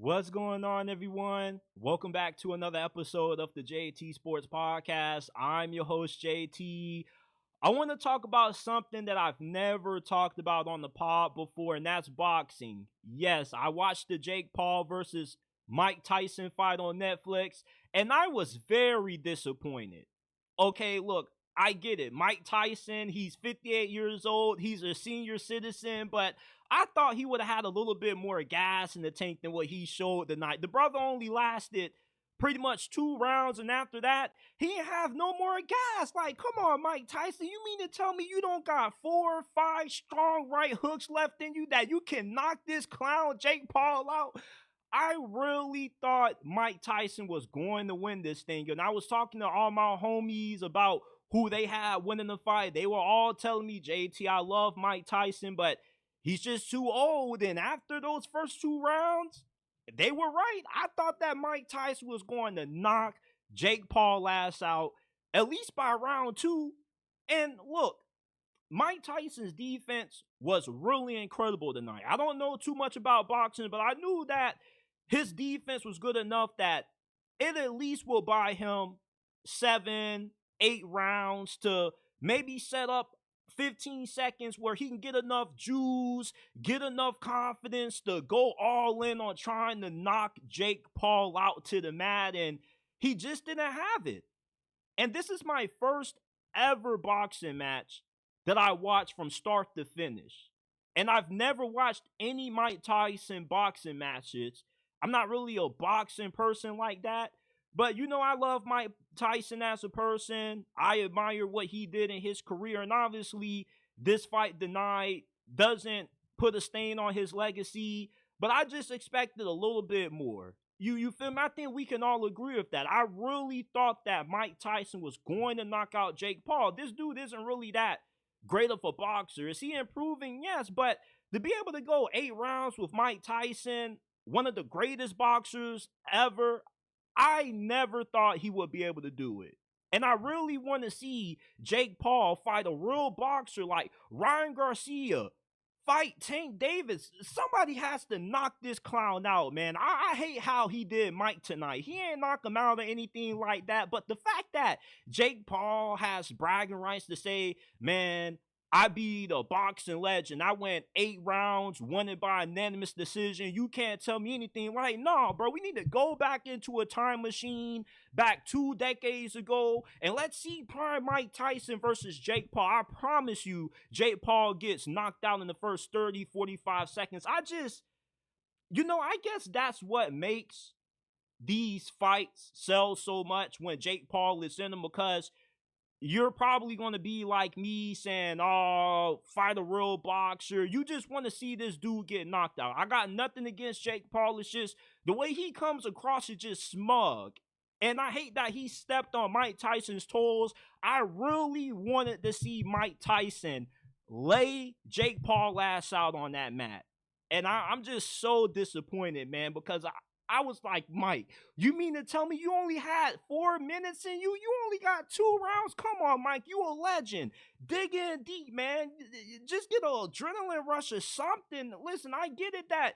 What's going on, everyone? Welcome back to another episode of the JT Sports Podcast. I'm your host, JT. I want to talk about something that I've never talked about on the pod before, and that's boxing. Yes, I watched the Jake Paul versus Mike Tyson fight on Netflix, and I was very disappointed. Okay, look, I get it. Mike Tyson, he's 58 years old. He's a senior citizen, but I thought he would have had a little bit more gas in the tank than what he showed tonight. The brother only lasted pretty much 2 rounds, and after that, he didn't have no more gas. Like, come on, Mike Tyson, you mean to tell me you don't got 4 or 5 strong right hooks left in you that you can knock this clown Jake Paul out? I really thought Mike Tyson was going to win this thing. And I was talking to all my homies about who they had winning the fight. They were all telling me, JT, I love Mike Tyson, but he's just too old. And after those first 2 rounds, they were right. I thought that Mike Tyson was going to knock Jake Paul ass out, at least by round 2. And look, Mike Tyson's defense was really incredible tonight. I don't know too much about boxing, but I knew that his defense was good enough that it at least will buy him 7, 8 rounds to maybe set up 15 seconds where he can get enough juice, get enough confidence to go all in on trying to knock Jake Paul out to the mat, and he just didn't have it. And this is my first ever boxing match that I watched from start to finish. And I've never watched any Mike Tyson boxing matches. I'm not really a boxing person like that. But I love Mike Tyson as a person. I admire what he did in his career. And obviously, this fight tonight doesn't put a stain on his legacy. But I just expected a little bit more. You feel me? I think we can all agree with that. I really thought that Mike Tyson was going to knock out Jake Paul. This dude isn't really that great of a boxer. Is he improving? Yes. But to be able to go 8 rounds with Mike Tyson, one of the greatest boxers ever, I never thought he would be able to do it. And I really want to see Jake Paul fight a real boxer like Ryan Garcia, fight Tank Davis. Somebody has to knock this clown out, man. I hate how he did Mike tonight. He ain't knock him out or anything like that. But the fact that Jake Paul has bragging rights to say, man, I beat a boxing legend. I went 8 rounds, won it by unanimous decision. You can't tell me anything. Like, no, bro, we need to go back into a time machine back 2 decades ago, and let's see prime Mike Tyson versus Jake Paul. I promise you, Jake Paul gets knocked out in the first 30, 45 seconds. I guess that's what makes these fights sell so much when Jake Paul is in them, because you're probably going to be like me saying, oh, fight a real boxer. You just want to see this dude get knocked out. I got nothing against Jake Paul. It's just the way he comes across is just smug. And I hate that he stepped on Mike Tyson's toes. I really wanted to see Mike Tyson lay Jake Paul ass out on that mat. And I'm just so disappointed, man, because I was like, Mike, you mean to tell me you only had 4 minutes in you? You only got 2 rounds? Come on, Mike, you a legend. Dig in deep, man. Just get an adrenaline rush or something. Listen, I get it that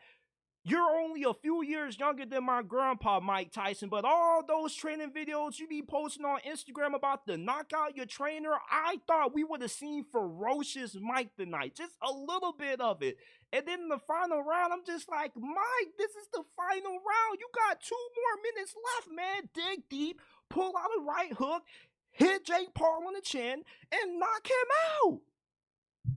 you're only a few years younger than my grandpa, Mike Tyson, but all those training videos you be posting on Instagram about the knockout your trainer, I thought we would have seen ferocious Mike tonight. Just a little bit of it. And then in the final round, I'm just like, Mike, this is the final round. You got 2 more minutes left, man. Dig deep, pull out a right hook, hit Jake Paul on the chin, and knock him out.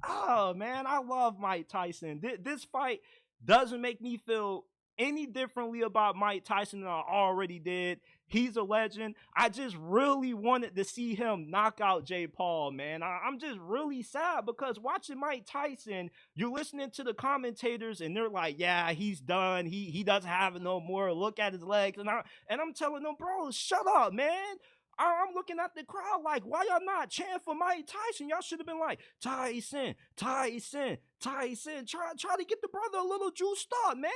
Oh, man, I love Mike Tyson. This fight doesn't make me feel any differently about Mike Tyson than I already did. He's a legend. I just really wanted to see him knock out Jake Paul, man. I'm just really sad because watching Mike Tyson, you're listening to the commentators and they're like, yeah, he's done. He doesn't have it no more. Look at his legs. And I'm telling them, bro, shut up, man. I'm looking at the crowd like, why y'all not chanting for Mike Tyson? Y'all should have been like, Tyson, Tyson, Tyson. Try to get the brother a little juiced up, man.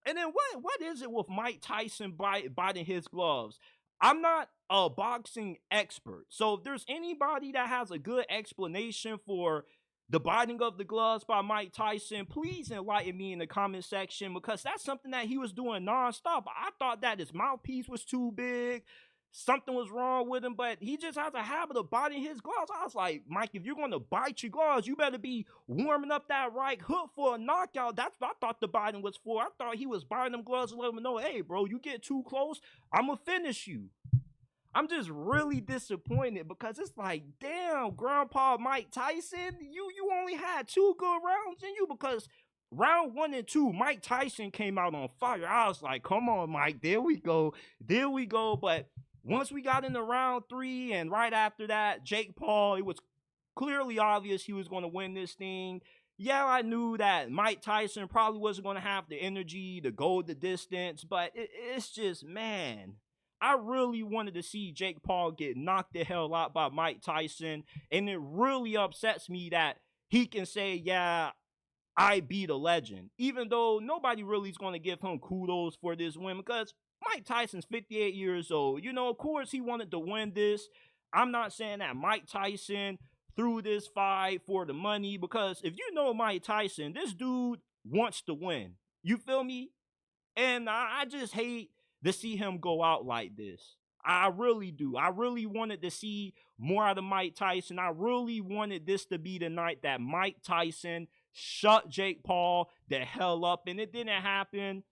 And then what is it with Mike Tyson biting his gloves? I'm not a boxing expert. So if there's anybody that has a good explanation for the biting of the gloves by Mike Tyson, please enlighten me in the comment section because that's something that he was doing nonstop. I thought that his mouthpiece was too big. Something was wrong with him, but he just has a habit of biting his gloves. I was like, Mike, if you're going to bite your gloves, you better be warming up that right hook for a knockout. That's what I thought the biting was for. I thought he was biting them gloves to let him know, hey, bro, you get too close, I'm going to finish you. I'm just really disappointed because it's like, damn, Grandpa Mike Tyson, you only had 2 good rounds in you because round 1 and 2, Mike Tyson came out on fire. I was like, come on, Mike, there we go. But once we got into round 3 and right after that, Jake Paul, it was clearly obvious he was going to win this thing. Yeah, I knew that Mike Tyson probably wasn't going to have the energy to go the distance, but it's just, man, I really wanted to see Jake Paul get knocked the hell out by Mike Tyson, and it really upsets me that he can say, yeah, I beat a legend, even though nobody really is going to give him kudos for this win because Mike Tyson's 58 years old. You know, of course he wanted to win this. I'm not saying that Mike Tyson threw this fight for the money because if you know Mike Tyson, this dude wants to win. You feel me? And I just hate to see him go out like this. I really do. I really wanted to see more out of Mike Tyson. I really wanted this to be the night that Mike Tyson shut Jake Paul the hell up, and it didn't happen.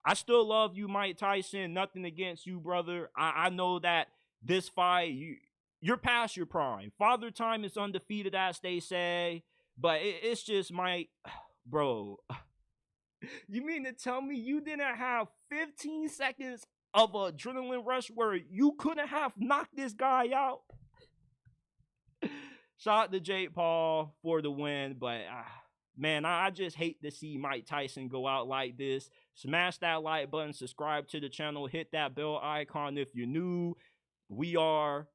I still love you, Mike Tyson. Nothing against you, brother. I know that this fight, you're past your prime. Father Time is undefeated, as they say. But it's just, Mike, bro, you mean to tell me you didn't have 15 seconds of adrenaline rush where you couldn't have knocked this guy out? Shout out to Jake Paul for the win, but man, I just hate to see Mike Tyson go out like this. Smash that like button, subscribe to the channel, hit that bell icon if you're new. We are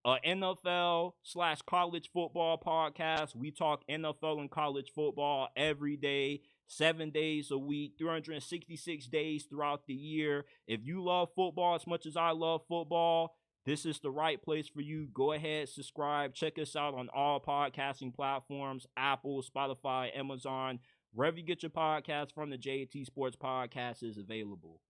a NFL/college football podcast. We talk NFL and college football every day, 7 days a week, 366 days throughout the year. If you love football as much as I love football, this is the right place for you. Go ahead, subscribe. Check us out on all podcasting platforms, Apple, Spotify, Amazon. Wherever you get your podcast from, the JT Sports Podcast is available.